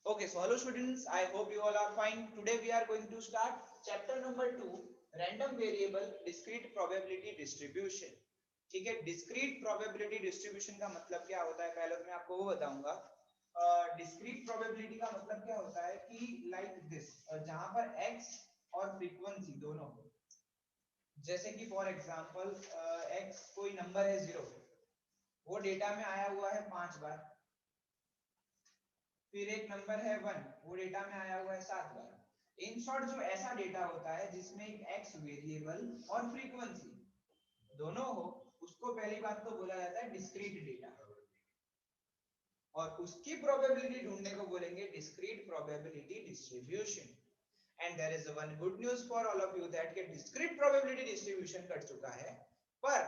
Okay, so hello students, I hope you all are fine. Today we are going to start chapter number 2, random variable discrete probability distribution. ठीक है, discrete probability distribution का मतलब क्या होता है पहले तो मैं आपको वो बताऊंगा. discrete probability का मतलब क्या होता है कि like this, जहां पर x और frequency दोनों, जैसे कि फॉर एग्जांपल x कोई नंबर है 0, वो डेटा में आया हुआ है 5 बार. फिर एक नंबर है 1, वो डेटा में आया हुआ है 7 बार. इन शॉर्ट जो ऐसा डेटा होता है जिसमें एक x वेरिएबल और फ्रीक्वेंसी दोनों हो, उसको पहली बात तो बोला जाता है डिस्क्रीट डेटा, और उसकी प्रोबेबिलिटी ढूंढने को बोलेंगे discrete probability distribution. And there is one good news for all of you that के डिस्क्रीट प्रोबेबिलिटी डिस्ट्रीब्यूशन कर चुका है, पर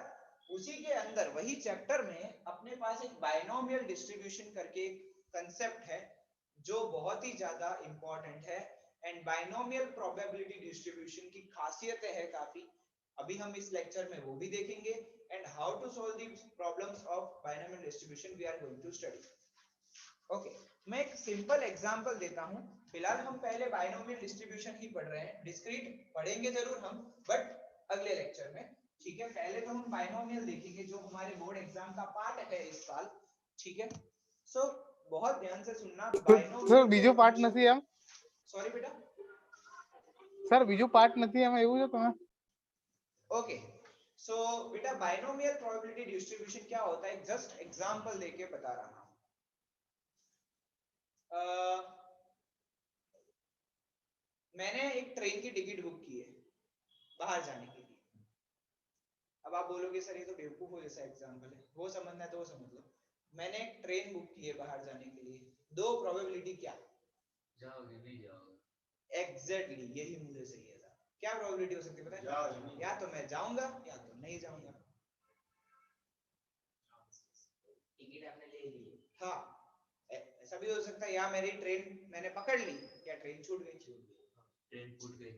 उसी के अंदर वही चैप्टर में अपने पास एक बायनोमियल डिस्ट्रीब्यूशन करके एक कंसेप्ट है जो बहुत ही ज्यादा इंपॉर्टेंट है. एंड बायनोमियल प्रोबेबिलिटी डिस्ट्रीब्यूशन की खासियतें है काफी, अभी हम इस लेक्चर में वो भी देखेंगे. And how to solve the problems of binomial distribution we are going to study. Okay, मैं एक सिंपल एग्जांपल देता हूं. फिलहाल हम पहले बायनोमियल डिस्ट्रीब्यूशन ही पढ़ रहे हैं, डिस्क्रीट पढ़ेंगे जरूर हम, बट अगले लेक्चर में. ठीक है, पहले तो हम बायनोमियल देखेंगे जो हमारे बोर्ड एग्जाम का पार्ट है इस साल. ठीक है, सो बहुत ध्यान से सुनना. સર બીજો પાર્ટ નથી એમ? सॉरी बेटा, સર બીજો પાર્ટ નથી એમ એવું છે તમે? ओके, सो बेटा बायनोमियल प्रोबेबिलिटी डिस्ट्रीब्यूशन क्या होता है जस्ट एग्जांपल देके बता रहा हूं. मैंने एक ट्रेन की टिकट बुक की है बाहर जाने के लिए. अब आप बोलोगे सर ये तो बेवकूफों जैसा एग्जांपल है, वो समझना है तो वो समझ लो. मैंने एक ट्रेन बुक की है बाहर जाने के लिए, दो प्रोबेबिलिटी क्या, जाओगे नहीं जाओगे. एग्जैक्टली यही मुझे चाहिए था. क्या प्रोबेबिलिटी हो सकती है पता है? या तो मैं जाऊंगा या तो नहीं जाऊंगा. टिकट आपने ले ली, हाँ, ऐसा भी हो सकता है या मेरी ट्रेन मैंने पकड़ ली या ट्रेन छूट गई. ट्रेन छूट गई.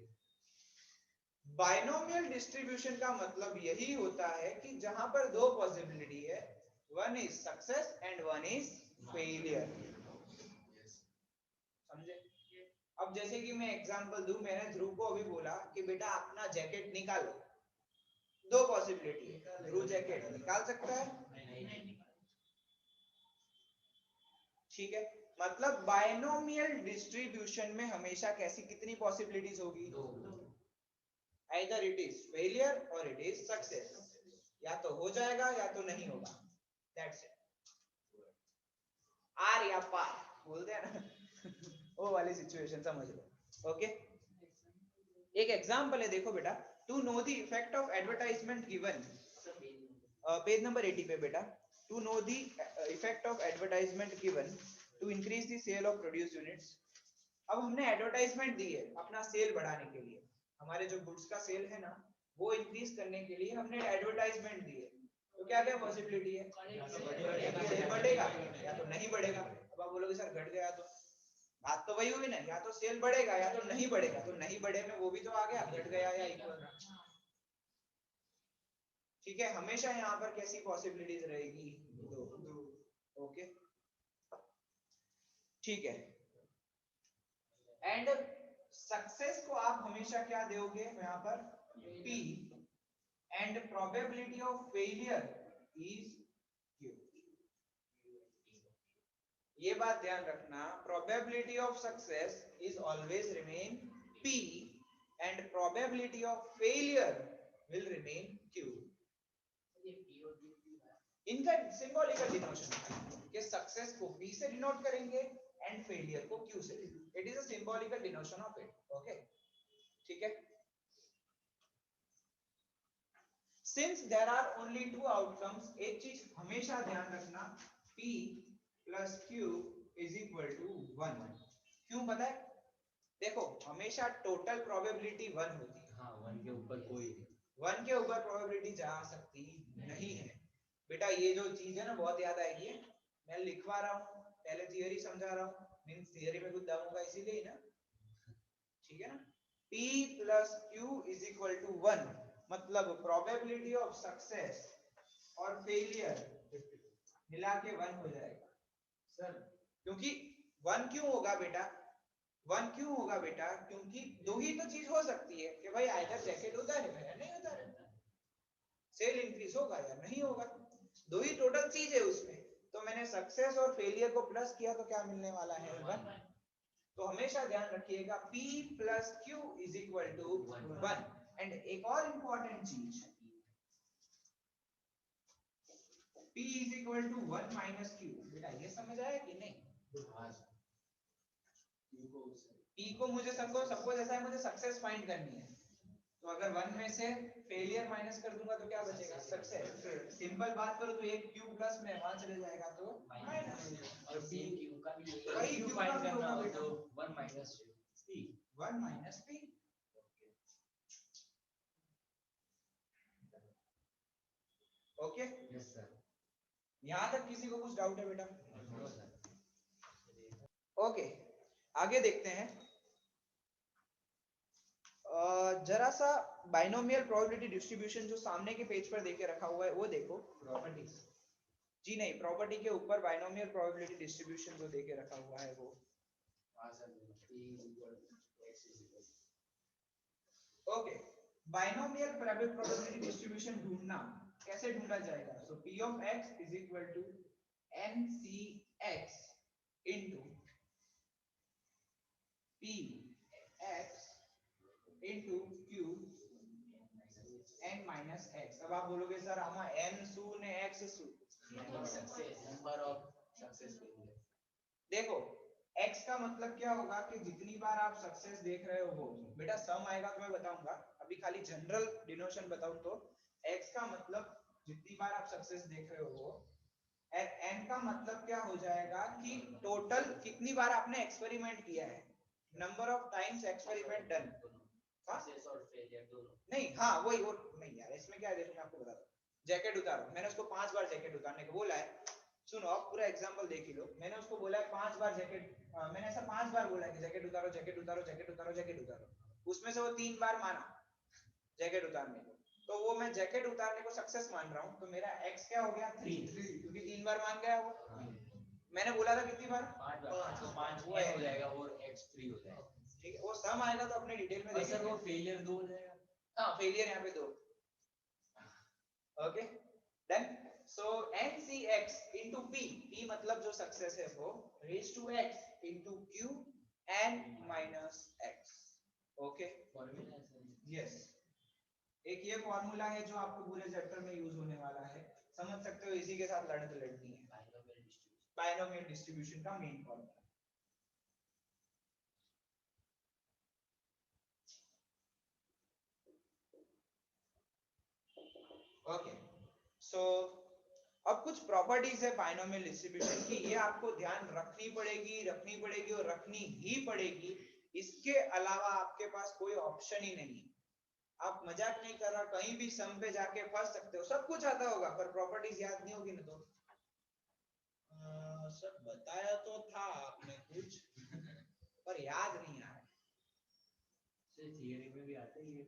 बायनोमियल डिस्ट्रीब्यूशन का मतलब यही होता है कि जहां पर दो पॉसिबिलिटी है, one is success and one is failure. समझे? अब जैसे कि मैं एग्जांपल दूं, मैंने ध्रुव को अभी बोला कि बेटा अपना जैकेट निकालो. दो पॉसिबिलिटी है, ध्रुव जैकेट निकाल सकता है. ठीक है, मतलब बायनोमियल डिस्ट्रीब्यूशन में हमेशा कैसी कितनी पॉसिबिलिटीज होगी? Either it is failure or it is success. या तो हो जाएगा या तो नहीं होगा. That's it. आर या पार बोलते हैं ना वो वाली सिचुएशन समझ लो. ओके, एक एग्जांपल है, देखो बेटा. To know the effect of advertisement given, page number 80 पे बेटा. To know the effect of advertisement given to increase the sale of produce units. अब हमने एडवर्टाइजमेंट दी है अपना सेल बढ़ाने के लिए, हमारे जो गुड्स का सेल है ना वो इंक्रीज करने के लिए हमने एडवर्टाइजमेंट दी है. तो क्या क्या पॉसिबिलिटी है? सेल बढ़ेगा या तो नहीं बढ़ेगा. अब आप बोलोगे सर घट गया तो, बात तो वही हुई ना, या तो सेल बढ़ेगा या तो नहीं बढ़ेगा. तो नहीं बढ़े में वो भी तो आ गया, घट गया या इक्वल. ठीक है, हमेशा यहाँ पर कैसी पॉसिबिलिटीज रहेगी? दो. ओके, ठीक है. एंड सक्सेस को आप हमेशा क्या दोगे यहाँ पर? P. And probability of failure is Q. ये बात ध्यान रखना, probability of success is always remain P and probability of failure will remain Q. इनका सिंबॉलिकल डिनोशन है कि सक्सेस को P से डिनोट करेंगे एंड फेलियर को Q से. It is a symbolical denotation of it. Okay, ठीक है. Since there are only two outcomes, एक चीज हमेशा ध्यान रखना, P plus Q is equal to 1. क्यों पता है? देखो हमेशा टोटल प्रोबेबिलिटी 1 होती है. हाँ, 1 के ऊपर कोई 1 के ऊपर प्रोबेबिलिटी जा सकती नहीं है. बेटा ये जो चीज है ना बहुत याद आएगी, मैं लिखवा रहा हूँ, पहले थियरी समझा रहा हूँ, मींस थियरी में कुछ दम होगा इसीलिए ना. ठीक है ना, P plus Q is equal to 1, मतलब प्रोबेबिलिटी ऑफ सक्सेस और फेलियर मिला के 1 हो जाएगा. सर क्योंकि 1 क्यों होगा बेटा? 1 क्यों होगा बेटा? क्योंकि दो ही तो चीज हो सकती है कि भाई आइदर जैकेट उतारेगा या नहीं उतारेगा, सेल इंक्रीज होगा या नहीं होगा, दो ही टोटल चीज है उसमें। तो मैंने सक्सेस और फेलियर को प्लस किया तो क्या मिलने वाला है? 1। तो हमेशा ध्यान रखिएगा P plus Q is equal to 1। And एक और इंपॉर्टेंट चीज, P is equal to 1 minus Q। बेटा ये समझ आया कि नहीं? P को मुझे सपोज ऐसा है, मुझे सक्सेस फाइंड करनी है, तो अगर 1 में से फेलियर माइनस कर दूंगा तो क्या बचेगा? सक्सेस। सिंपल बात करो तो एक Q प्लस में वहां चले जाएगा तो माइनस, और सेम क्यू का भी वही Q फाइंड का भी करना होगा हो बेटा, तो 1 minus p 1 minus P। Okay, yes sir. यहां तक किसी को कुछ डाउट है बेटा? No sir. ओके, आगे देखते हैं। जरा सा बाइनोमियल प्रोबेबिलिटी डिस्ट्रीब्यूशन जो सामने के पेज पर देके रखा हुआ है वो देखो। प्रॉपर्टीज जी नहीं, प्रॉपर्टी के ऊपर बाइनोमियल प्रोबेबिलिटी डिस्ट्रीब्यूशन जो देके रखा हुआ है वो। हां sir, p x okay, binomial probability distribution ढूंढना कैसे ढूंढा जाएगा? सो p of x is equal to ncx into p x into q n minus x। अब आप बोलोगे सर आमा n सु ने x सु, success number of success failure. देखो x का मतलब क्या होगा कि जितनी बार आप सक्सेस देख रहे हो, बेटा सम आएगा तो मैं बताऊंगा, अभी खाली जनरल डिनोशन बताऊं तो x का मतलब जितनी बार आप सक्सेस देख रहे हो, n का मतलब क्या हो जाएगा कि टोटल कितनी बार आपने एक्सपेरिमेंट किया है, number of times experiment done. Success और फेलियर दोनों नहीं, हाँ वही वो नहीं यार, इसमें क्या है देखो मैं आपको बताता हूँ। जैकेट उतारो, मैंने उसको 5 बार जैकेट उतारने को बोला है। सुनो आप पूरा एग्जांपल देख ही लो, मैंने उसको बोला है 5 बार जैकेट, मैंने ऐसा 5 बार बोला है कि जैकेट उतारो जैकेट उतारो जैकेट उतारो जैकेट उतारो, उसमें से वो 3 बार माना जैकेट उतारने को, तो वो मैं जैकेट उतारने को सक्सेस मान रहा हूँ, तो मेरा x क्या हो गया? 3, क्योंकि 3 बार मान गया वो। मैंने बोला था कितनी बार? 5 बार, तो 5 वो है हो जाएगा और x 3 हो जाएगा। ठीक है, वो सम आएगा तो अपने डिटेल में और सर देखेंगे। वो फेलियर 2 हो जाएगा। हाँ फेलियर यहाँ पे 2। Okay done. So ncx into p मतलब जो सक्सेस है वो raise to x into q n minus x। Okay formula है सर। यस, एक ये फॉर्मूला है जो आपको पूरे चैप्टर में यूज होने वाला है, समझ सकते हो, इसी के साथ लड़नी है। बाइनोमियल डिस्ट्रीब्यूशन का मेन फॉर्मूला। ओके सो अब कुछ प्रॉपर्टीज है बाइनोमियल डिस्ट्रीब्यूशन की, ये आपको ध्यान रखनी पड़ेगी और रखनी ही पड़ेगी, इसके अलावा आपके पास कोई ऑप्शन ही नहीं है। आप मजाक नहीं कर रहा, कहीं भी सम पे जाके फंस सकते हो, सब कुछ आता होगा पर प्रॉपर्टीज याद नहीं होगी ना। तो सब बताया तो था आपने कुछ पर याद नहीं आ रहा। थियरी में भी आते ही है।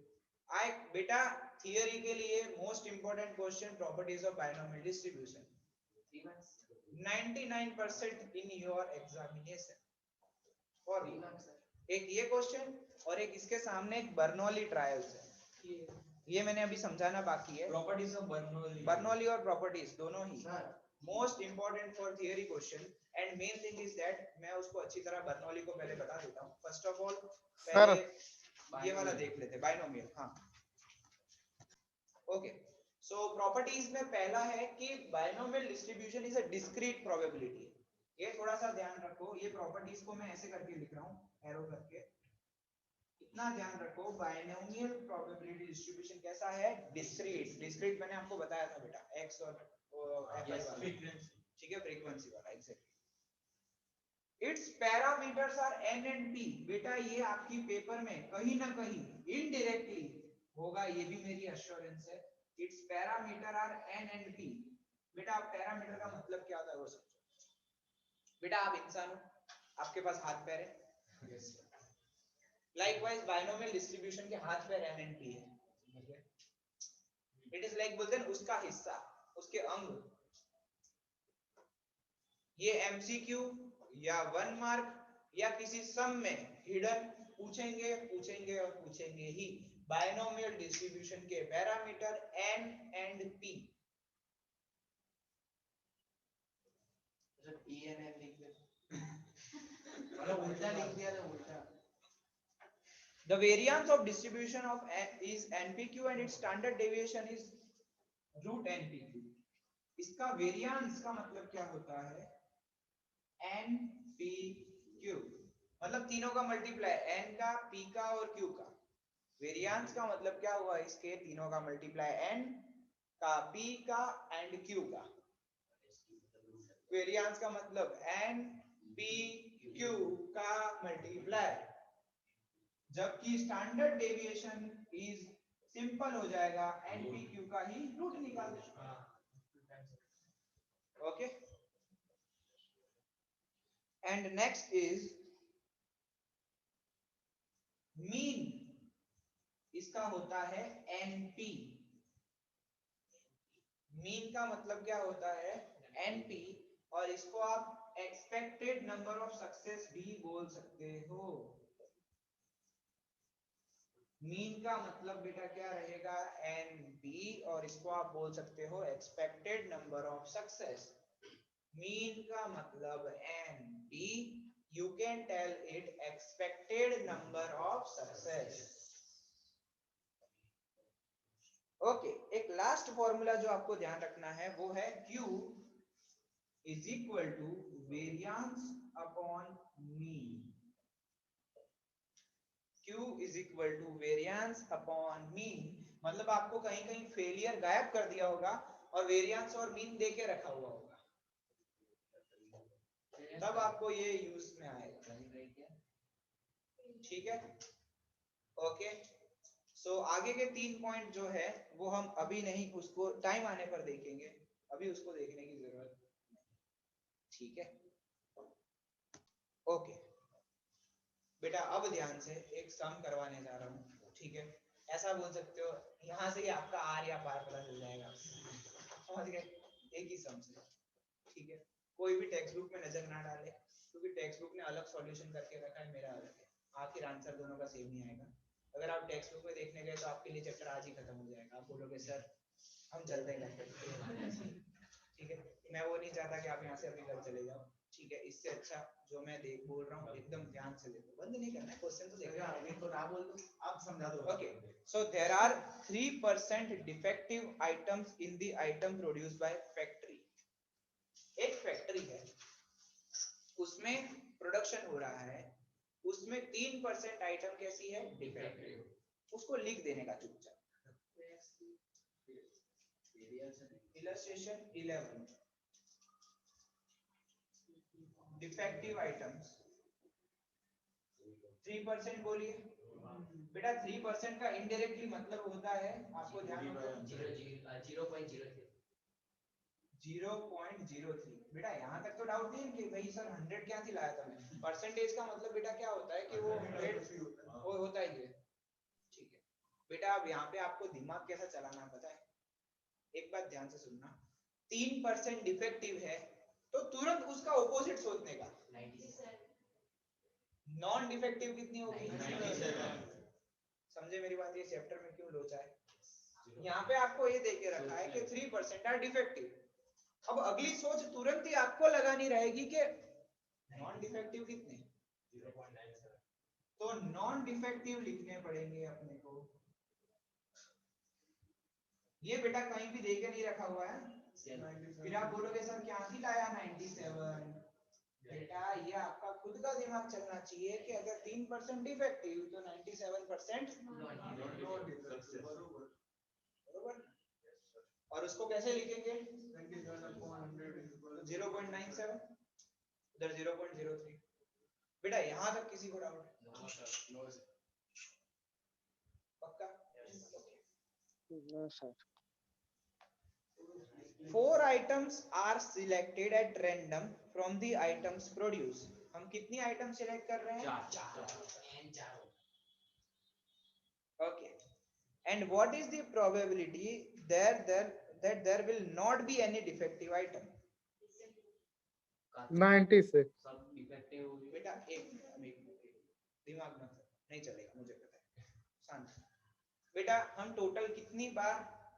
आए बेटा, थियरी के लिए most important question properties of binomial distribution 99% in your examination. और एक ये क्वेश्चन और एक इसके सामने एक बर्नौली ट्रायल्स है, ये मैंने अभी समझाना बाकी है। प्रॉपर्टीज ऑफ बर्नौली और प्रॉपर्टीज दोनों ही most important for theory question. And main thing is that मैं उसको अच्छी तरह बर्नौली को पहले बता देता हूँ। फर्स्ट ऑफ ऑल पहले ये वाला देख लेते हैं बाइनोमियल। हाँ ओके, सो प्रॉपर्टीज में पहला है कि binomial distribution is a discrete probability. ये थोड़ा सा ध्यान रखो, ये प्रॉपर्टीज को मैं ऐसे करके लिख रहा हूँ एरो करके, इतना ध्यान रखो। बाइनोमियल प्रोबेबिलिटी डिस्ट्रीब्यूशन कैसा है? डिस्क्रीट। डिस्क्रीट मैंने आपको बताया था बेटा, x और fi वाला, ठीक है, फ्रीक्वेंसी वाला। Exactly, it's parameters are n and p। बेटा ये आपकी पेपर में कहीं ना कहीं इनडायरेक्टली होगा, ये भी मेरी एश्योरेंस है। It's parameter are n and p। बेटा पैरामीटर का मतलब क्या होता है वो समझो। बेटा आप इंसान हो, आपके पास हाथ पैर है, लाइकवाइज बाइनोमियल डिस्ट्रीब्यूशन के हाथ पैर n and p है। इट इज लाइक बोलते हैं उसका हिस्सा, उसके अंग। ये MCQ, या 1 मार्क या किसी सम में हिडन पूछेंगे और पूछेंगे ही। बायनोमियल डिस्ट्रीब्यूशन के parameter n and p। E N N लिख दे, मतलब उल्टा लिख दिया ना, उल्टा। The variance of distribution of n is npq and its standard deviation is root npq। इसका वेरिएंस का मतलब क्या होता है? npq मतलब तीनों का मल्टीप्लाई, n का, p का और q का। वेरिएंस का मतलब क्या हुआ? इसके तीनों का मल्टीप्लाई, n का, p का एंड q का। वेरिएंस का मतलब npq का मल्टीप्लाई, जबकि स्टैंडर्ड डेविएशन इज सिंपल हो जाएगा, npq का ही रूट निकाल दो। Okay, and next is mean. इसका होता है np। मीन का मतलब क्या होता है? np, और इसको आप एक्सपेक्टेड नंबर ऑफ सक्सेस भी बोल सकते हो। मीन का मतलब बेटा क्या रहेगा? np, और इसको आप बोल सकते हो expected number of success. Mean का मतलब np, you can tell it expected number of success। Okay, एक लास्ट फॉर्मूला जो आपको ध्यान रखना है वो है q is equal to variance upon mean. q is equal to variance upon mean, मतलब आपको कहीं कहीं फेलियर गायब कर दिया होगा और वेरिएंस और मीन दे के रखा हुआ होगा, तब आपको ये यूज में आएगा। ठीक है, ओके। सो आगे के 3 पॉइंट जो है वो हम अभी नहीं, उसको टाइम आने पर देखेंगे, अभी उसको देखने की जरूरत नहीं। ठीक है, ओके बेटा, अब ध्यान से एक सम करवाने जा रहा हूँ। ठीक है, ऐसा बोल सकते हो यहाँ से ही आपका आर या पार पता चल जाएगा, समझ गए? एक ही सम से। ठीक है, कोई भी टेक्स्ट बुक में नजर ना डाले, क्योंकि टेक्स्ट बुक ने अलग सॉल्यूशन करके रखा है, मेरा अलग है, आखिर आंसर दोनों का सेम नहीं आएगा। अगर आप टेक्स्ट बुक में देखने गए तो आपके लिए चैप्टर आज ही खत्म हो जाएगा, आप बोलोगे सर हम चलते हैं। ठीक है, मैं वो नहीं चाहता कि आप यहाँ से अभी घर चले जाओ। ठीक है, इससे अच्छा जो मैं बोल रहा हूँ एकदम ध्यान से देखो, बंद नहीं करना है, क्वेश्चन तो देखना है, तो ना बोल दो, आप समझा दो। Okay, so there are 3% defective items in the item produced by factory. एक फैक्ट्री है, उसमें प्रोडक्शन हो रहा है, उसमें 3% आइटम कैसी है? डिफेक्टिव। उसको लिख देने का चुपचाप। इलस्ट्रेशन 11, डिफेक्टिव आइटम्स 3% बोलिए बेटा। 3% का इनडायरेक्टली मतलब होता है, आपको ध्यान रखो, 0.03। बेटा यहाँ तक तो डाउट नहीं कि भाई सर 100 क्या थी लाया था मैं। परसेंटेज का मतलब बेटा क्या होता है कि वो 100 वो होता ही है। ठीक है बेटा, अब यहाँ पे आपको दिमाग कैसा चलाना पता है, एक बात ध्यान से सुनना। 3% डिफेक्टिव है तो तुरंत उसका ऑपोजिट सोचने का। नॉन डिफेक्टिव कितनी होगी? 97। समझे मेरी बात? ये चैप्टर में क्यों लोचा है? यहाँ पे आपको ये देके रखा है कि 3% आर डिफेक्टिव। अब अगली सोच तुरंत ही आपको लगानी रहेगी कि नॉन डिफेक्टिव कितने? 0.97। तो नॉन डिफेक्टिव लिखने पड़ेंगे अपने को। ये बेटा कहीं भी देके नहीं रखा हुआ है, फिर आप बोलोगे सर क्या ही लाया 97। बेटा ये आपका खुद का दिमाग चलना चाहिए कि अगर 3% डिफेक्टिव तो 97% बरोबर। और उसको कैसे लिखेंगे? 0.97 उधर 0.03। बेटा यहाँ तक किसी को डाउट? पक्का? No sir. 4 items are selected at random from the items produced। हम कितनी आइटम सिलेक्ट कर रहे हैं? 4। Okay, and what is the probability that there will not be any defective item? 96। बेटा एक मिनट दिमाग मत नहीं चलेगा, मुझे पता है, शांत। बेटा हम टोटल कितनी बार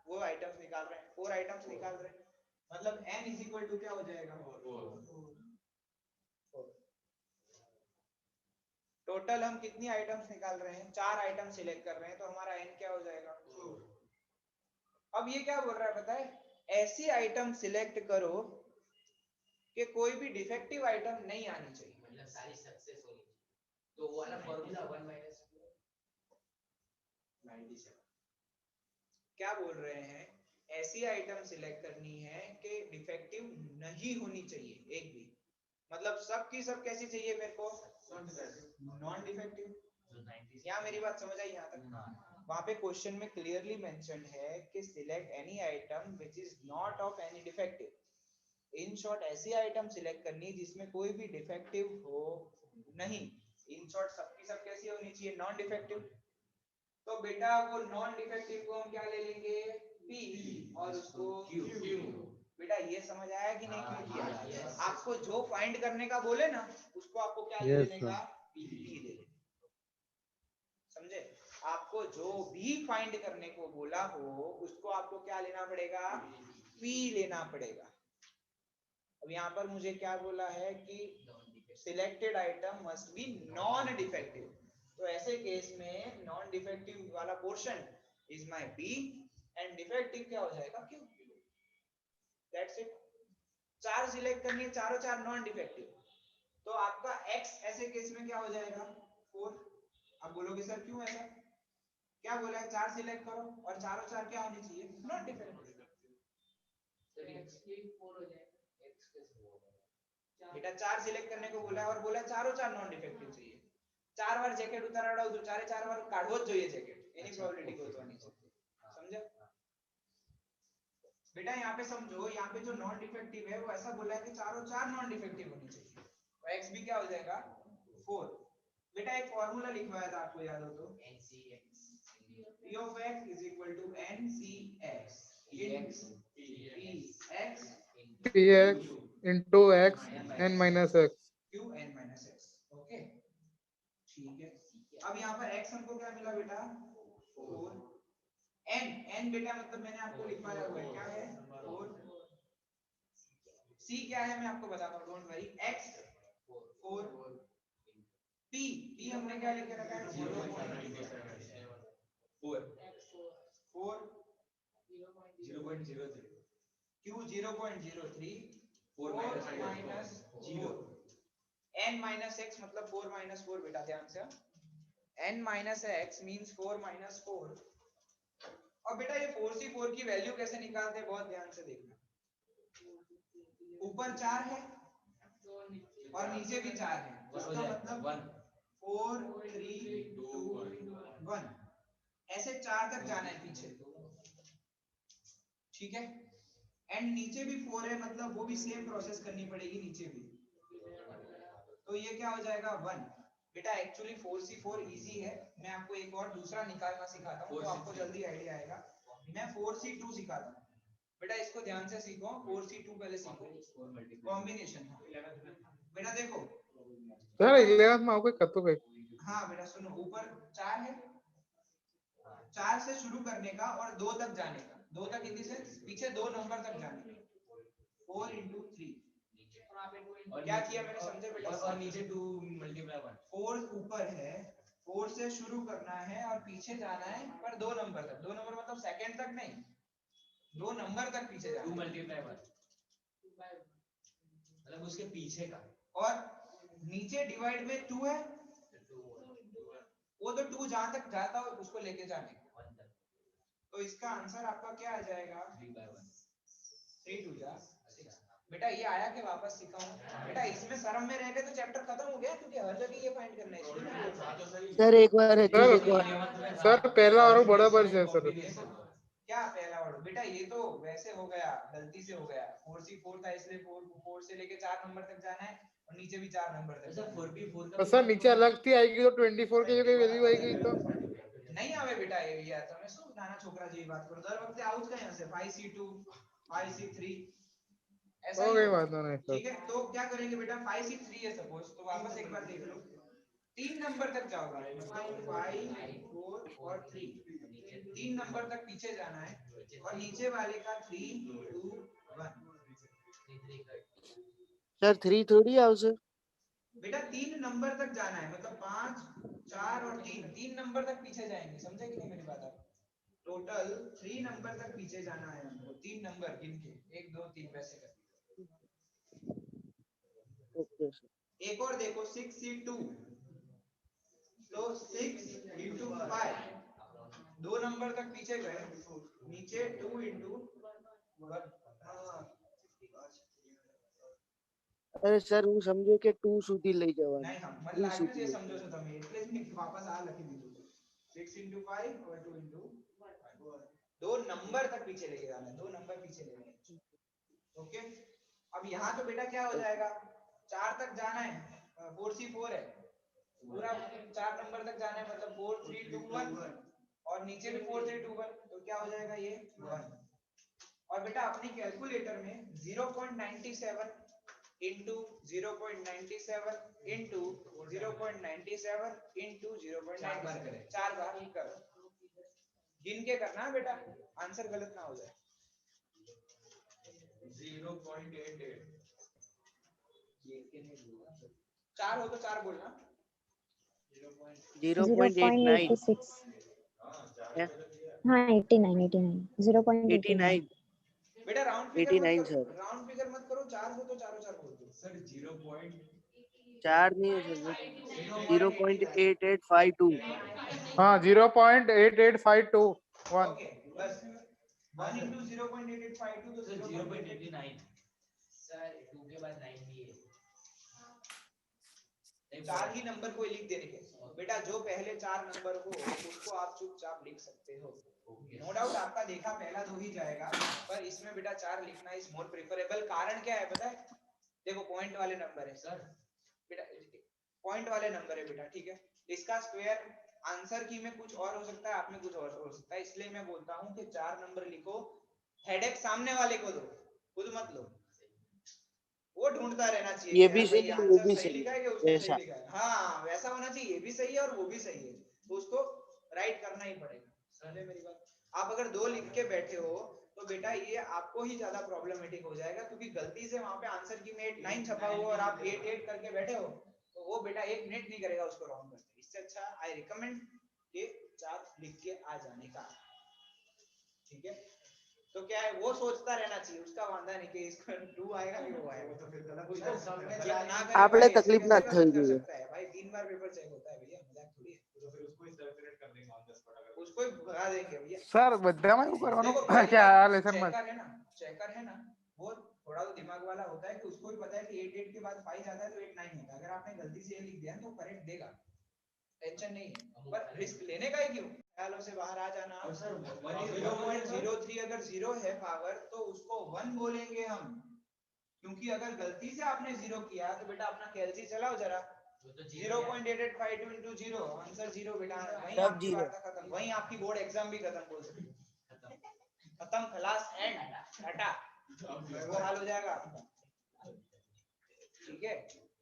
वो आइटम्स निकाल रहे हैं? 4 आइटम्स निकाल रहे हैं, मतलब n इज इक्वल टू क्या हो जाएगा? 4। टोटल हम कितनी आइटम्स निकाल रहे हैं? 4 आइटम सिलेक्ट कर रहे हैं, तो हमारा n क्या हो जाएगा? 4। अब ये क्या बोल रहा है पता है? ऐसी आइटम सिलेक्ट करो कि कोई भी डिफेक्टिव आइटम नहीं आनी चाहिए, मतलब सारी सक्सेस होनी चाहिए। तो वो वाला फॉर्मूला 1 - 97 क्या बोल रहे हैं? ऐसी आइटम सिलेक्ट करनी है कि डिफेक्टिव नहीं होनी चाहिए एक भी, मतलब सब की सब कैसी चाहिए मेरे को? Non defective. क्या मेरी बात समझ आई यहाँ तक? वहां पे क्वेश्चन में क्लियरली मेंशन्ड है कि select any item which is not of any defective. In short ऐसी आइटम सिलेक्ट करनी जिसमें कोई भी डिफेक्टिव हो नहीं। इन शॉर्ट सबकी सब कैसी होनी चाहिए? Non defective. तो बेटा वो नॉन डिफेक्टिव को हम क्या ले लेंगे? P और उसको Q। बेटा ये समझ आया कि नहीं? क्यों किया? आपको जो फाइंड करने का बोले ना उसको आपको क्या ले लेने का? P ले लेने। समझे? आपको जो भी फाइंड करने को बोला हो उसको आपको क्या लेना पड़ेगा? P लेना पड़ेगा। अब यहाँ पर मुझे क्या बोला है कि selected item must be non defective, तो ऐसे केस में नॉन डिफेक्टिव वाला portion is my P and defective क्या हो जाएगा? Q। That's it. 4 सिलेक्ट करनी है, चारों 4 नॉन डिफेक्टिव, तो आपका X ऐसे केस में क्या हो जाएगा? 4। अब बोलोगे सर क्यों ऐसा? क्या बोला है? 4 सिलेक्ट करो और चारों 4 क्या होनी चाहिए? Non defective. बेटा 4 सिलेक्ट करने को बोला है और बोला चारों 4 नॉन डिफेक्टिव चाहिए। 4 बार जैकेट उताराडाव तो 4 बार काढवो જ જોઈએ जैकेट, एनी प्रोबेबिलिटी ગોતવાની છે। समझे? बेटा यहाँ पे समझो, यहाँ पे जो नॉन डिफेक्टिव है वो ऐसा बोला है कि चारों 4 नॉन डिफेक्टिव होनी चाहिए, तो x भी क्या हो जाएगा? 4। बेटा एक फॉर्मूला लिखवाया था आपको याद हो तो, NCX P of x is equal to NCX Px px into x n minus x। q n minus x। Okay ठीक है। अब यहाँ पर x हमको क्या मिला बेटा? 4। n बेटा मतलब मैंने आपको लिखवाया हुआ है क्या है? 4। c क्या है मैं आपको बताता हूँ, डोंट वरी। x 4। p हमने क्या लिख रखा है? 4 0.03 q 0.03 4 minus 0 n minus x मतलब 4 minus 4 बेटा ध्यान से। n minus x means 4 minus 4। और बेटा ये 4c4 की वैल्यू कैसे निकालते हैं बहुत ध्यान से देखना। ऊपर 4 है और नीचे भी 4 है, इसका मतलब 4 3 2 1 ऐसे 4 तक जाना है पीछे, ठीक है। एंड नीचे भी 4 है मतलब वो भी सेम प्रोसेस करनी पड़ेगी नीचे भी, तो ये क्या हो जाएगा? 1। बेटा एक्चुअली 4c4 इजी है, मैं आपको एक और दूसरा निकालना सिखाता हूँ तो आपको जल्दी आइडिया आएगा। मैं 4c2 सिखाता हूँ, बेटा इसको ध्यान से सीखो। 4c2 पहले सीखो, कॉम्बिनेशन। बेटा देखो सर 11th में आपको कतो गई। हाँ बेटा सुनो, ऊपर 4 है, 4 से शुरू करने का और 2 तक जाने का, 2 तक इन द सेंस पीछे 2 नंबर तक जाने का। 4 into 3 और क्या किया मैंने समझे बेटा? और नीचे 2 multiply 1। 4 ऊपर है, 4 से शुरू करना है और पीछे जाना है पर 2 नंबर तक। 2 नंबर मतलब सेकंड तक नहीं, 2 नंबर तक पीछे जाना है। 2 multiply 1 मतलब उसके पीछे का। और नीचे डिवाइड में 2 है, वो तो 2 जहां तक जाता हो उसको लेके जाने का, तो इसका आंसर आपका क्या आ जाएगा? 3 2 जा 6। बेटा ये आया कि वापस सिखाऊं? बेटा इसमें शर्म में रह गए तो चैप्टर खत्म हो गया, क्योंकि हर जगह ये फाइंड करना है इसलिए। सर एक बार सर पहला और बड़ा वर्ष है सर। क्या पहला वर्ड? बेटा ये तो वैसे हो गया, गलती से हो गया। 4c4 था इसलिए 4 से लेके 4 नंबर तक जाना है और नीचे भी 4 नंबर तक। अच्छा 4p4 तो सर नीचे अलग थी आएगी तो 24 की जगह वैल्यू आएगी तो नहीं आवे बेटा ये यार, તમે શું નાના છોકરા જેવી વાત કરો દર વખતે આવું જ કઈ હશે? 5c2 5c3 ऐसा हो ही गई होगा। बात नहीं सर। ठीक है, तो क्या करेंगे बेटा 5 6 3 है सपोज, तो वापस एक बार देख लो, 3 नंबर तक जाओगे, मतलब 5 4 और 3, 3 नंबर तक पीछे जाना है, और नीचे वाले का 3 2 1। सर 3 थोड़ी आवશે बेटा 3 नंबर तक जाना है, मतलब 5 4 और 3 नंबर तक पीछे जाएंगे, समझे कि नहीं मेरी बात आप? टोटल 3 नंबर तक पीछे जाना है हमको, 3 नंबर गिन के 1 2 3 वैसे कर। ओके सर एक और देखो 6 C 2, तो 6 into 5, 2 नंबर तक पीछे गए, नीचे 2 into 1। અરે સર હું સમજ્યો કે 2 સુધી લઈ જવાનું नहीं हम मन 3 लागे સુધી जे લઈ समझो છો તમે એટલે જ મેં वापस आ લખી દીધું 6 into 5 और 2 into 1, 2 नंबर तक पीछे लेके जाना है, 2 नंबर पीछे लेके जाना है। ओके, अब यहाँ तो बेटा क्या हो जाएगा, 4 तक जाना है, 4 C 4 है, पूरा 4 नंबर तक जाना है, मतलब 4 3 2 1, और नीचे भी 4 3 2 1, तो क्या हो जाएगा ये 1। और बेटा अपनी कैलकुलेटर में 0.97 into 0.97 into 0.97 into 0.97 4 बार ही करो, गिन के करना है बेटा, आंसर गलत ना हो जाए। 0.88 4 हो तो 4 बोलना, 0.89 0.86 हाँ 89 0.89 बेटा राउंड फिगर मत 89 करो, सर राउंड फिगर मत करो, 4 हो तो चारों 4 बोल दो सर। 4 नहीं है सर 0.8852 हाँ 0.88521। ओके बस 1 into 0.8852 तो 0.89 सर 2 के बाद 9 भी है, 4 ही नंबर को लिख देने के बेटा, जो पहले 4 नंबर हो उसको आप चुपचाप लिख सकते हो, नो डाउट आपका देखा पहला 2 ही जाएगा, पर इसमें बेटा 4 लिखना इज मोर प्रेफरेबल। कारण क्या है पता है, देखो पॉइंट वाले नंबर है सर, बेटा पॉइंट वाले नंबर है बेटा, ठीक है, इसका स्क्वायर आंसर की में कुछ और हो सकता है, आप में कुछ और हो सकता है, इसलिए मैं बोलता हूं कि 4 नंबर लिखो, हेडेक सामने वाले को दो, खुद मत लो, वो ढूंढता रहना चाहिए ये कि भी यार भाई सही है वो आंसर भी सही सही लिखा है कि है उसने सही ऐसा लिखा है, हाँ वैसा होना चाहिए, ये भी सही है और वो भी सही है, तो उसको राइट करना ही पड़ेगा, समझे मेरी बात? आप अगर 2 लिख के बैठे हो तो बेटा ये आपको ही ज्यादा प्रॉब्लमेटिक हो जाएगा, क्योंकि गलती से वहां पे आंसर की में 8 9 छपा हुआ और आप 8 8 करके बैठे हो, तो वो बेटा 1 मिनट नहीं करेगा उसको रॉन्ग करते, इससे अच्छा आई रिकमेंड कि 4 लिख के आ जाने का, ठीक है? तो क्या है वो सोचता रहना चाहिए, उसका वांदा नहीं कि इसका 2 आएगा कि वो आएगा, तो फिर गलत उसको गलत ना करे આપણે भाई, ऐसे તકલીફ कैसे ના गलत થવી कर જોઈએ सकता है भाई, 3 बार पेपर चेक होता है भैया, मजाक थोड़ी है, तो फिर उसको ही सर्कुलेट कर देंगे ऑन द स्पॉट, अगर उसको ही भगा देंगे भैया। સર બધામાં એવું કરવાનું देखो पहली કે बात આ લેસનમાં चेकर है ना वो थोड़ा तो दिमाग वाला होता है कि उसको भी पता है कि 8 8 के बाद 5 आता है तो 8 9 होता है, अगर आपने गलती से ये लिख दिया तो करेक्ट देगा, टेंशन नहीं है, पर रिस्क लेने का ही क्यों, ख्यालों से बाहर आ जाना। 0.03 अगर 0 है पावर तो उसको 1 बोलेंगे हम, क्योंकि अगर गलती से आपने 0 किया तो बेटा अपना कैलसी चलाओ जरा, 0.8852 into 0 आंसर 0 बेटा, वहीं सब आपकी 0 वार्ता खत्म, वहीं आपकी बोर्ड एग्जाम भी खत्म, बोल सकते खत्म, खलास, एंड टाटा, वो हाल हो जाएगा आपका, ठीक है?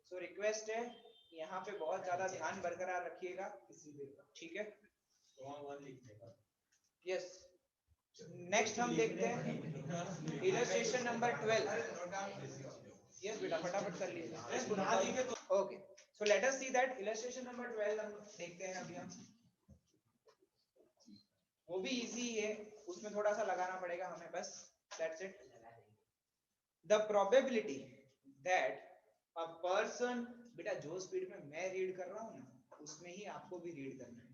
सो रिक्वेस्ट है यहाँ पे बहुत ज्यादा ध्यान बरकरार रखिएगा, ठीक है? यस, नेक्स्ट हम देखते हैं इलस्ट्रेशन नंबर 12। यस बेटा फटाफट कर लीजिए, okay, so let us see that illustration number 12 हम देखते हैं अभी हम, वो भी इजी है, उसमें थोड़ा सा लगाना पड़ेगा हमें बस, that's it. The probability that a person, बेटा जो स्पीड में मैं रीड कर रहा हूँ ना उसमें ही आपको भी रीड करना है,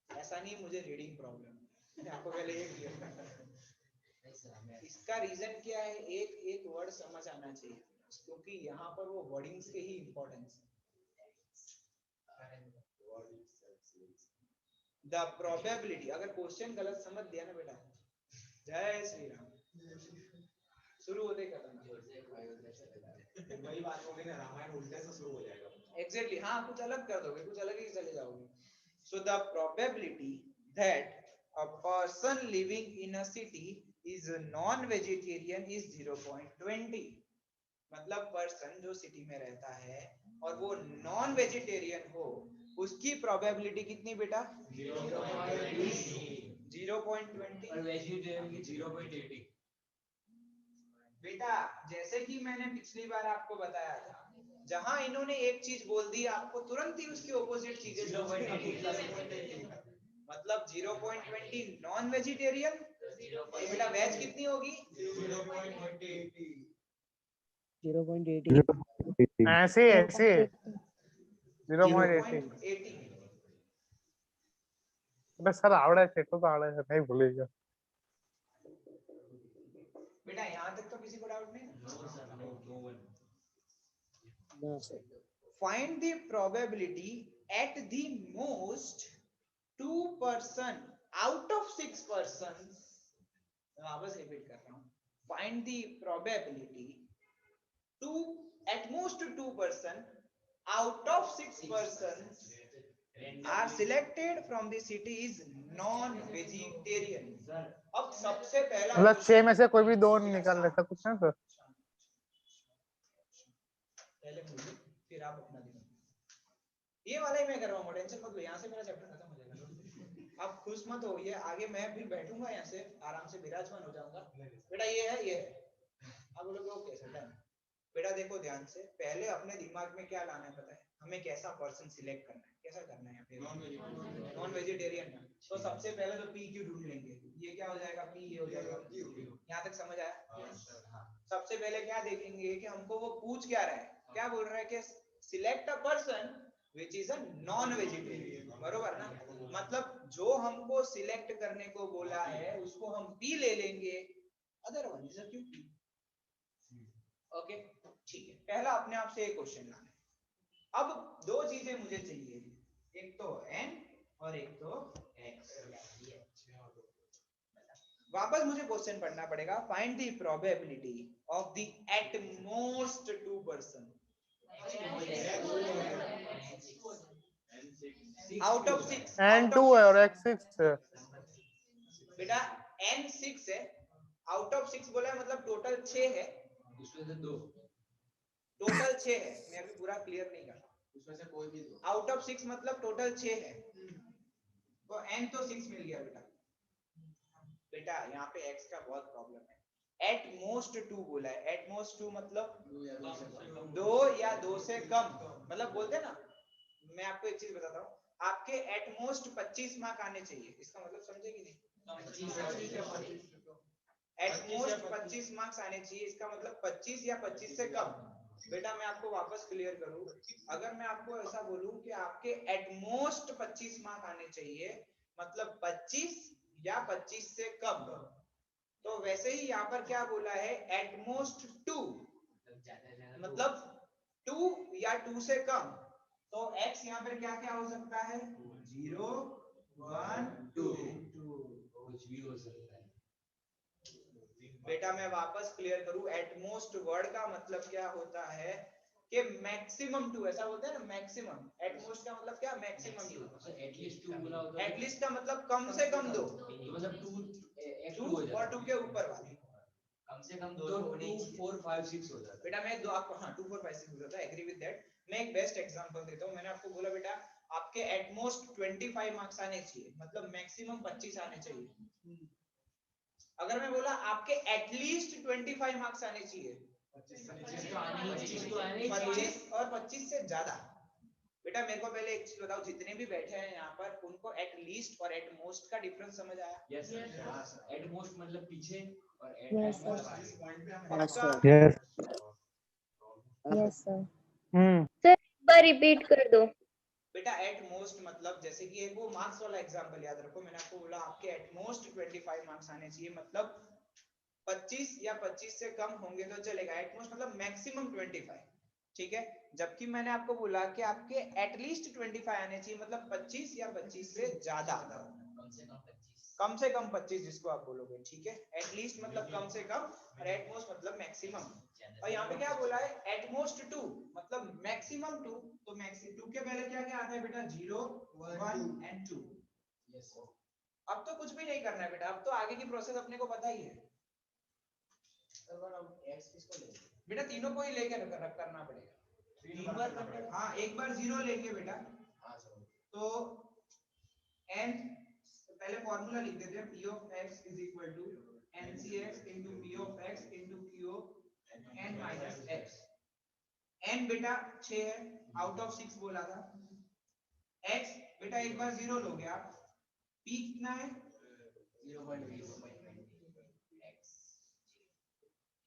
ऐसा नहीं मुझे रीडिंग प्रॉब्लम है, आपको पहले एक क्लियर करना है। इसका रीजन क्या है, एक एक वर्ड समझ आना चाहिए, क्योंकि यहाँ पर वो वर्डिंग्स के ही इंपॉर्टेंस है। द प्रोबेबिलिटी, अगर क्वेश्चन गलत समझ दिया ना बेटा, जय श्री राम, शुरू होते ही खत्म, वही बात हो गई ना, रामायण उल्टे से शुरू हो जाएगा, एग्जैक्टली, हाँ कुछ अलग कर दोगे, कुछ अलग ही चले जाओगे। So the probability that a person living in a city is non vegetarian is 0.20। मतलब पर्सन जो सिटी में रहता है और वो नॉन वेजिटेरियन हो, उसकी प्रोबेबिलिटी कितनी बेटा? 0.20 और वेजिटेरियन की 0.80। बेटा जैसे कि मैंने पिछली बार आपको बताया था, जहां इन्होंने एक चीज बोल दी आपको तुरंत ही उसकी ऑपोजिट चीजें 0.80। मतलब 0.20 नॉन वेजिटेरियन, बेटा वेज कितनी होगी? 0.80 ऐसे ऐसे 0.80 0.80। એટલે સર આવડે છે એટલું તો આવડે છે નહીં ભૂલી ગયો बेटा यहाँ तक तो किसी को डाउट नहीं? ना sir. Find the probability at the most 2% out of 6 persons. मैं वापस रिपीट कर रहा हूँ। Find the probability at most 2% out of 6 persons are selected from the city is non-vegetarian. अब सबसे पहला मतलब 6 में से कोई भी 2 बेटा निकाल लेता कुछ ना सर पहले मुझे फिर आप अपना दिखाओ। ये वाला ही मैं कर रहा हूँ, टेंशन मत लो, यहाँ से मेरा चैप्टर खत्म हो जाएगा। आप खुश मत हो, ये आगे मैं फिर बैठूंगा यहाँ से आराम से विराजमान हो जाऊंगा। बेटा ये है आप बोलोगे ओके सर डन। बेटा देखो ध्यान से, पहले अपने दिमाग में क्या लाना है पता है हमें? कैसा पर्सन सिलेक्ट करना है, कैसा करना है? Non vegetarian. तो सबसे पहले तो पी क्यू ढूंढ लेंगे, ये क्या हो जाएगा? पी, ये हो जाएगा। यहाँ तक समझ आया? सबसे पहले क्या देखेंगे कि हमको वो पूछ क्या रहा है, क्या बोल रहा है कि select a person which is a non vegetarian, बरोबर ना? मतलब जो हमको सिलेक्ट करने को बोला है उसको हम पी ले लेंगे, अदरवाइज क्यों पी। ओके ठीक है, पहला अपने आप से एक क्वेश्चन लाना है। अब दो चीजें मुझे चाहिए, एक तो n और एक तो x। वापस मुझे क्वेश्चन पढ़ना पड़ेगा। Find the probability of the at most 2% out of 6। n2 है और x6 है बेटा n6 है, आउट ऑफ 6 बोला है मतलब टोटल 6 है, उसमें से 2 टोटल 6 है। मैं अभी पूरा क्लियर नहीं कर रहा, उसमें से कोई भी 2 आउट ऑफ 6 मतलब टोटल 6 है, तो n तो 6 मिल गया बेटा। बेटा यहाँ पे x का बहुत प्रॉब्लम है, एट मोस्ट 2 बोला है, एट मोस्ट 2 मतलब 2 या 2 से कम। मतलब बोलते ना, मैं आपको एक चीज बताता हूँ, आपके एट मोस्ट 25 मार्क आने चाहिए, इसका मतलब समझे कि नहीं? एट मोस्ट 25 मार्क्स आने चाहिए, इसका मतलब 25 या 25 से कम। बेटा मैं आपको वापस क्लियर करूं, अगर मैं आपको ऐसा बोलूं कि आपके एट मोस्ट 25 मार्क आने चाहिए मतलब 25 या 25 से कम, तो वैसे ही यहाँ पर क्या बोला है? एट मोस्ट 2 मतलब 2 या 2 से कम, तो x यहाँ पर क्या क्या हो सकता है? 0 1 2 कुछ भी हो सकता है। बेटा मैं वापस क्लियर करूं, एट मोस्ट वर्ड का मतलब क्या होता है कि मैक्सिमम 2, ऐसा बोलते हैं ना मैक्सिमम। एट मोस्ट का मतलब क्या? मैक्सिमम 2। एटलीस्ट 2 बोला होता है, एटलीस्ट का मतलब कम से कम 2, मतलब 2 और 2 के ऊपर वाले कम से कम 2 4 5 6 हो जाता है। बेटा मैं दो आपको, हाँ 2 4 5 6 हो जाता है, एग्री विद दैट। मैं एक बेस्ट एग्जांपल देता हूं, मैंने आपको बोला बेटा आपके एट मोस्ट 25 मार्क्स आने चाहिए, मतलब मैक्सिमम 25 आने चाहिए। अगर मैं बोला आपके एटलीस्ट 25 मार्क्स आने चाहिए, 25 और 25 से ज्यादा। बेटा मेरे को पहले एक चीज बताओ, जितने भी बैठे हैं यहाँ पर उनको एट लीस्ट और एट मोस्ट का डिफरेंस समझ आया? यस सर, एट मोस्ट मतलब पीछे और Yes, एट sir. मोस्ट पक्का? Yes yes sir. हम्म बार रिपीट कर दो। बेटा एट मोस्ट मतलब जैसे कि एक वो मार्क्स वाला एग्जांपल याद रखो, मैंने आपको बोला आपके एट मोस्ट 25 मार्क्स आने चाहिए, मतलब 25 या 25 से कम होंगे तो चलेगा, एट मोस्ट मतलब मैक्सिमम 25, ठीक है। जबकि मैंने आपको बोला कि आपके एटलीस्ट 25 आने चाहिए, मतलब 25 या 25 से ज्यादा, कम से कम 25 जिसको आप बोलोगे, ठीक है। एटलीस्ट मतलब कम से कम और एट मोस्ट मतलब मैक्सिमम। और यहाँ पे क्या बोला है? एट मोस्ट 2 मतलब मैक्सिमम 2, तो मैक्सिमम 2 के पहले क्या क्या आता है बेटा? 0 1 एंड 2। अब तो कुछ भी नहीं करना है बेटा, अब तो आगे की प्रोसेस अपने को पता ही है। सर पर हम x किसको लेंगे? बेटा तीनों को ही लेके करना पड़ेगा। तीन बार करना पड़ेगा। हाँ एक बार 0 लेंगे बेटा, हाँ सर। तो n पहले फॉर्मूला लिख देते हैं, p of x is equal to ncx into p of x into q of n minus x। n बेटा 6 है, आउट ऑफ 6 बोला था। x बेटा एक बार 0 लोगे आप, p कितना है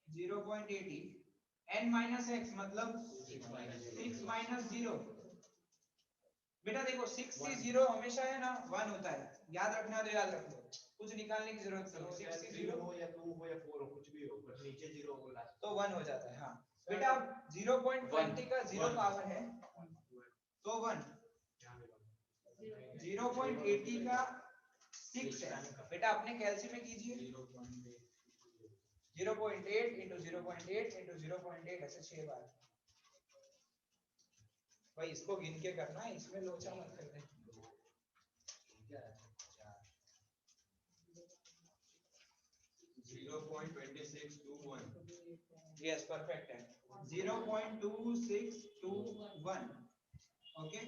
0.80, n minus x मतलब 6 minus 0। बेटा देखो 6 से 0 हमेशा है ना 1 होता है, याद रखना है तो याद रख लो, कुछ निकालने की जरूरत नहीं। 6 से 0 हो या 2 हो या 4 हो, कुछ भी हो, बट नीचे 0 हो लास्ट तो 1 हो जाता है। हाँ बेटा 0.20 का 0 पावर है तो 1, 0.80 का 6 है बेटा, अपने कैलसी में कीजिए 0.8 into 0.8 into 0.8 ऐसे 6 बार। भाई इसको गिन के करना है, इसमें लोचा मत करना। यस परफेक्ट है, 0.2621। ओके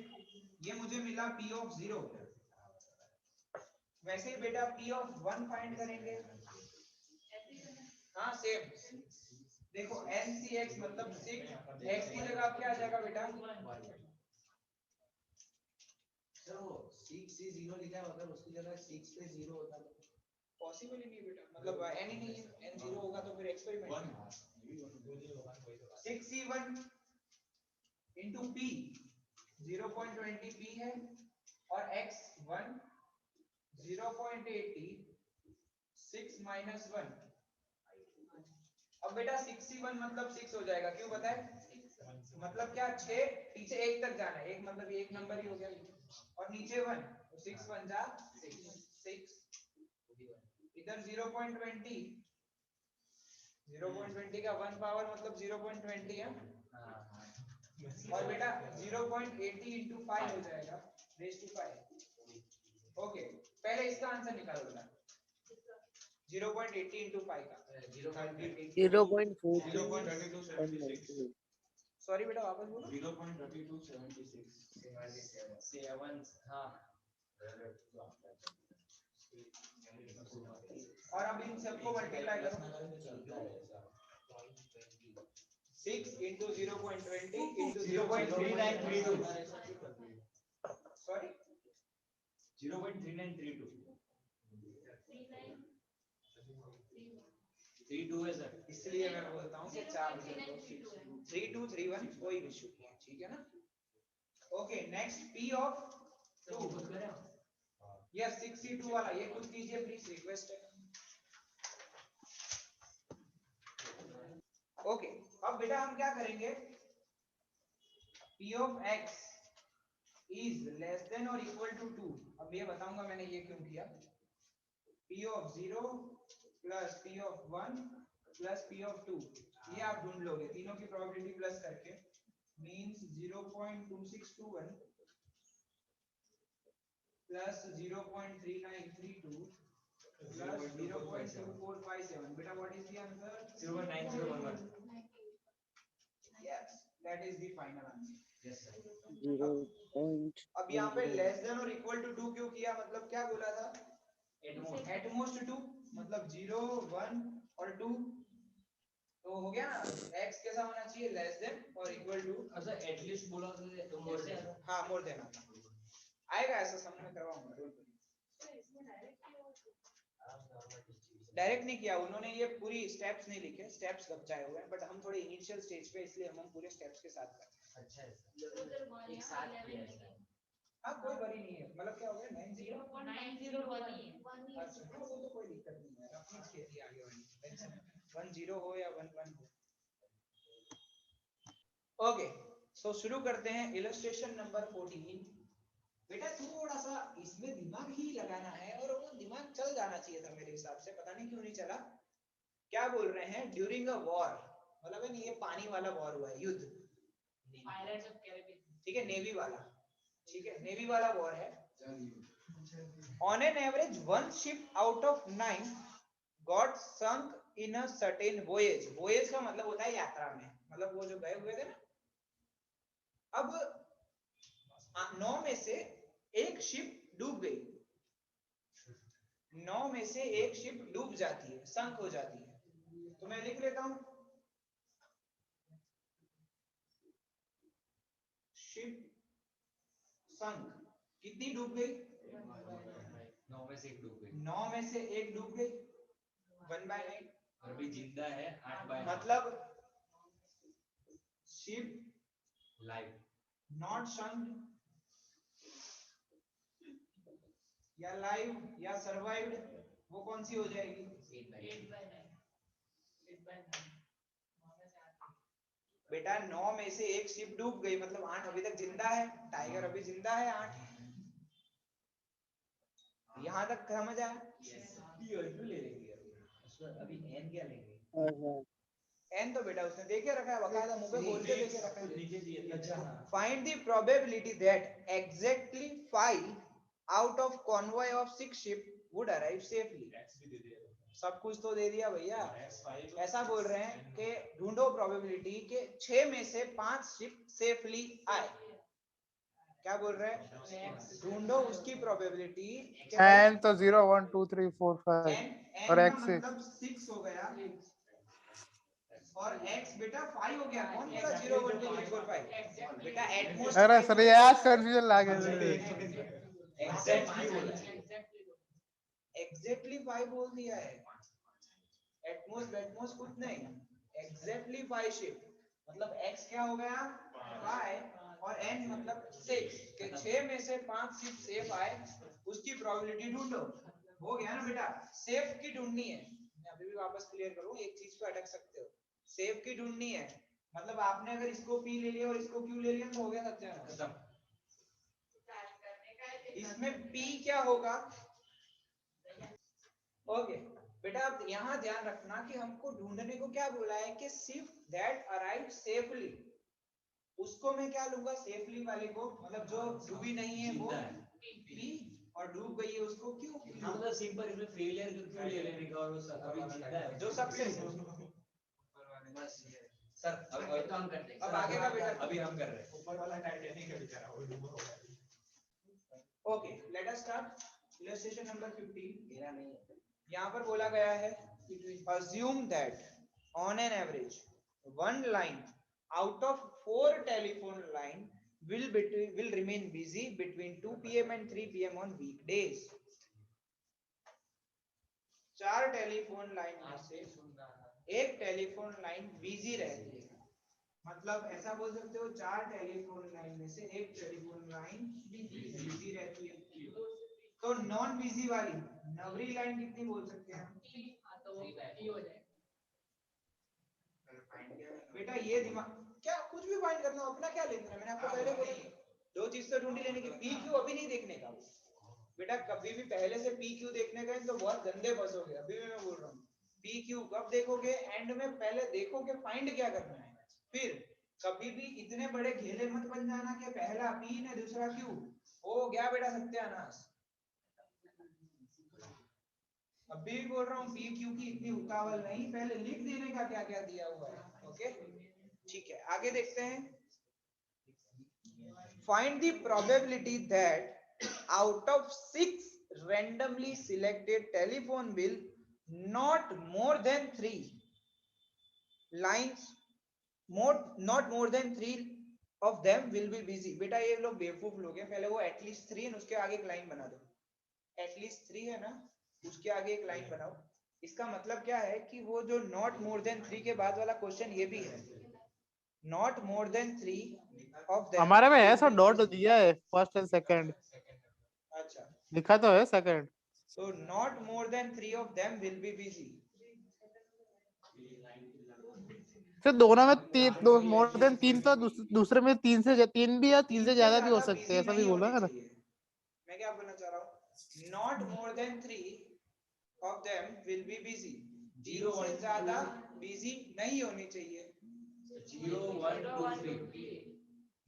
ये मुझे मिला p of 0। वैसे ही बेटा p of 1 फाइंड करेंगे। हाँ सेम, देखो NCX मतलब 6, x की जगह क्या आ जाएगा बेटा? सर वो 6 से 0 लिखा है, मतलब उसकी जगह 6 पे 0 होता है। पॉसिबल ही नहीं बेटा, मतलब n ही नहीं है, n 0 होगा तो फिर experiment 6c1 into p 0.20 p है और x1 0.80 6 minus 1। अब बेटा 6c1 मतलब 6 हो जाएगा, क्यों पता है? मतलब क्या 6 पीछे 1 तक जाना है, 1 मतलब ये एक नंबर ही हो गया, और नीचे 1 तो 6 1 जा 6, इधर 0.20 का 1 पावर मतलब 0.20 है, और बेटा 0.80 into 5 हो जाएगा रेज़ टू 5। ओके पहले इसका आंसर निकालो बेटा, 0.80 into 5 का 0.42 सॉरी बेटा वापस बोलो। 0.3276 हाँ। और अब इन सबको मल्टीप्लाई करो, 6 into 0.20 into 0.3932। सॉरी 0.3932 32 है सर, इसलिए मैं बोलता हूँ कि 4 3231 कोई इशू नहीं है, ठीक है ना। Okay next p of 2, yes 62 वाला ये खुद कीजिए प्लीज, रिक्वेस्ट है। ओके अब बेटा हम क्या करेंगे, p of x is less than or equal to 2। अब ये बताऊंगा मैंने ये क्यों किया। p of 0 plus p of 1 plus p of 2 ये आप ढूंढ लोगे, तीनों की प्रोबेबिलिटी प्लस करके, मींस 0.2621 plus 0.3932 plus 0.2457। बेटा what is the answer? 0.9011। Yes, that is the final answer। Yes sir. 0. अब यहाँ पे लेस देन और इक्वल टू 2 क्यों किया, मतलब क्या बोला था? एट मोस्ट 2 मतलब 0 1 और 2, तो हो गया ना। x कैसा होना चाहिए, लेस देन और इक्वल टू। अच्छा एटलीस्ट बोला तो मोर देन। हाँ मोर देन आएगा, ऐसा समझ में करवाऊंगा, डोंट वरी। डायरेक्ट नहीं किया उन्होंने, ये पूरी स्टेप्स नहीं लिखे, स्टेप्स गपचाए हुए हैं, बट हम थोड़े इनिशियल स्टेज पे इसलिए हम पूरे स्टेप्स के साथ करते हैं। अच्छा है सर, एक साथ किया है सर। हाँ कोई वरी नहीं है, मतलब क्या हो गया 901 ही है। अच्छा हाँ वो तो कोई दिक्कत नहीं है, अपनी खेती आगे वाली टेंशन 10 हो या 11 हो। ओके सो शुरू करते हैं इलस्ट्रेशन नंबर 14। बेटा थोड़ा सा इसमें दिमाग ही लगाना है, और वो दिमाग चल जाना चाहिए था मेरे हिसाब से, पता नहीं क्यों नहीं चला। क्या बोल रहे हैं, ड्यूरिंग अ वॉर, मतलब है ये पानी वाला वॉर हुआ है, युद्ध, ठीक है, नेवी वाला, ठीक है, नेवी वाला वॉर है। On an average 1 ship out of 9 got sunk in a certain voyage, voyage का मतलब होता है यात्रा में, मतलब वो जो गए हुए थे ना। अब 9 में से एक शिप डूब गई, 9 में से एक शिप डूब जाती है, संक हो जाती है, तो मैं लिख लेता हूं शिप संक, कितनी डूब गई? 9 में से एक डूब गई, 9 में से एक डूब गई, 1/9, और अभी जिंदा है 8/9, मतलब शिप लाइव नॉट संक या लाइव या सर्वाइव्ड, वो कौन सी हो जाएगी? 8/9। बेटा 9 में से एक शिप डूब गई, मतलब 8 अभी तक जिंदा है, टाइगर अभी जिंदा है 8, यहां तक समझ आया? टी और क्यों ले लेंगे अभी एन क्या लेंगे? एन तो बेटा उसने देखे रखा है, बकायदा मुंह पे बोल के देखे रखा है। नीचे दिए, अच्छा find the probability that exactly 5 out of convoy of 6 ship would arrive safely. सब कुछ तो दे दिया भैया, ऐसा बोल रहे हैं कि ढूंढो प्रोबेबिलिटी के 6 में से 5 शिप सेफली आए। क्या बोल रहे हैं? ढूंढो उसकी प्रोबेबिलिटी। एन तो 0 1 2 3 4 5 और x 6 मतलब 6 हो गया और x बेटा 5 हो गया। कौन बोला 0 1 2 3 4 5? बेटा एटमोस्ट। अरे सर ये आज कंफ्यूजन लागे एग्जैक्टली 5 बोल दिया है, एटमोस्ट बेटमोस्ट कुछ नहीं, एग्जैक्टली 5 शिप, मतलब x क्या हो गया 5 और n मतलब 6 के 6 में से 5 शिप सेफ आए, उसकी प्रोबेबिलिटी ढूंढो। हो गया ना बेटा, सेफ की ढूंढनी है। मैं अभी भी वापस क्लियर करूं, एक चीज पे अटक सकते हो, सेफ की ढूंढनी है, मतलब आपने अगर इसको p ले लिया और इसको q ले लिया तो हो गया सत्यानाश खत्म। इसमें p क्या होगा? ओके बेटा, अब यहाँ ध्यान रखना कि हमको ढूंढने को क्या बोला है कि सिर्फ दैट अराइव सेफली, उसको मैं क्या लूंगा सेफली वाले को, मतलब जो डूबी नहीं है वो p और डूब गई है उसको क्यों? मतलब सिंपल, इसमें फेलियर क्यों ले लेने का, और वो अभी जिंदा है जो सक्सेस है। सर अब तो हम करते हैं, अब आगे का बेटा अभी हम कर रहे हैं ऊपर वाला टाइटैनिक का बेचारा वो डूबा हुआ है। Okay let us start illustration number 15। यहाँ पर बोला गया है assume that on an average one line out of 4 telephone line will remain busy between 2 p.m. and 3 p.m. on weekdays। 4 telephone line में से एक टेलीफोन लाइन बिजी रहती है, मतलब ऐसा बोल सकते हो 4 टेलीफोन लाइन में से एक टेलीफोन लाइन बिजी रहती है। तो नॉन बिजी वाली नवरी लाइन कितनी बोल सकते हैं? बेटा ये दिमाग क्या कुछ भी फाइंड करना, अपना क्या लेना है, मैंने आपको पहले बोला दो चीज तो ढूंढी लेने की, पी क्यू अभी नहीं देखने का। बेटा कभी भी पहले से पी क्यू देखने गए तो बहुत गंदे फंसोगे, अभी भी मैं बोल रहा हूँ पी क्यू कब देखोगे, एंड में पहले देखोगे फाइंड क्या करना है, फिर कभी भी इतने बड़े घेले मत बन जाना कि पहला पी ने दूसरा क्यू, हो गया बेटा सत्यानाश। अभी भी बोल रहा हूँ पी क्यू की इतनी उतावल नहीं, पहले लिख देने का क्या क्या दिया हुआ है। ओके ठीक है, आगे देखते हैं। Find the probability that out of 6 randomly selected telephone will not more than 3 lines not more than 3 of them will be busy। बेटा ये लोग बेवकूफ लोग हैं, पहले वो एटलीस्ट 3 है उसके आगे एक लाइन बना दो, एटलीस्ट 3 है ना उसके आगे एक लाइन बनाओ। इसका मतलब क्या है कि वो जो नॉट मोर देन 3 के बाद वाला क्वेश्चन ये भी है, not more than 3 of them. हमारे में है सर, डॉट दिया है फर्स्ट एंड सेकंड, अच्छा लिखा तो है सेकंड। तो not more than 3 of them will be busy. Sir दोनों में तीन, दो मोर देन 3 तो दूसरे में 3 से 3 भी या 3 से ज्यादा भी हो सकते हैं, ऐसा भी बोला है ना। मैं क्या बोलना चाह रहा हूँ, not more than 3 of them will be busy, 0 से ज्यादा बिजी नहीं होनी चाहिए। 0 1 2 3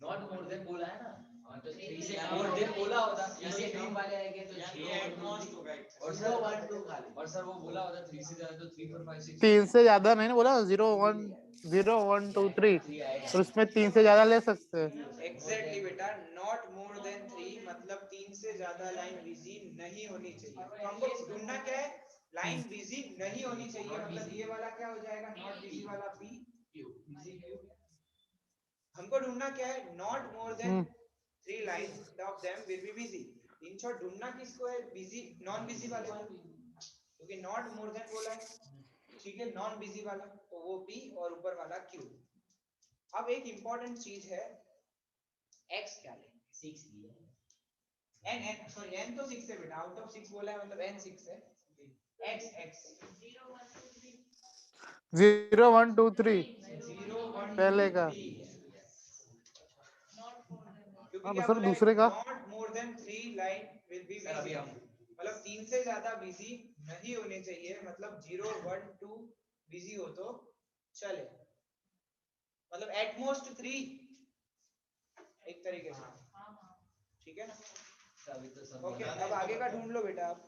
नॉट मोर देन बोला है ना, तो 3 से मोर देन बोला होता जैसे ड्रीम वाले आएंगे तो ये at most होगा एक। और सर 1 2 खाली और सर वो बोला होता 3 से ज्यादा तो 3 4 5 6 3 से ज्यादा नहीं ना बोला, 0 1 0 1 2 3, और उसमें 3 से ज्यादा ले सकते हैं। एग्जैक्टली बेटा, नॉट मोर देन 3 मतलब 3 से ज्यादा लाइन बिजी नहीं होनी चाहिए। तो हमको ढूंढना क्या है, लाइन बिजी नहीं होनी चाहिए, मतलब ये वाला क्या हो जाएगा, नॉट बिजी वाला पी क्यू। हमको ढूंढना क्या है, not more than 3 lines of them will be busy. In short ढूंढना किसको है, बिजी नॉन बिजी वाले को, क्योंकि नॉट मोर देन बोला है, ठीक है, नॉन बिजी वाला तो वो पी और ऊपर वाला क्यू। अब एक इंपॉर्टेंट चीज है, x क्या लें, 6 लिया n n सॉरी n तो 6 है बेटा, आउट ऑफ 6 बोला है मतलब n 6 है, x x 0 1 2 3 0 1 पहले का। क्योंकि हाँ क्या सर बोला है, दूसरे का। Not more than 3 line will be sir अभी बिजी, हम मतलब 3 से ज्यादा बिजी नहीं होने चाहिए, मतलब 0 1 2 बिजी हो तो चले, मतलब एट मोस्ट 3 एक तरीके से, ठीक है ना। अभी तो सब ओके, अब आगे का ढूंढ लो बेटा आप।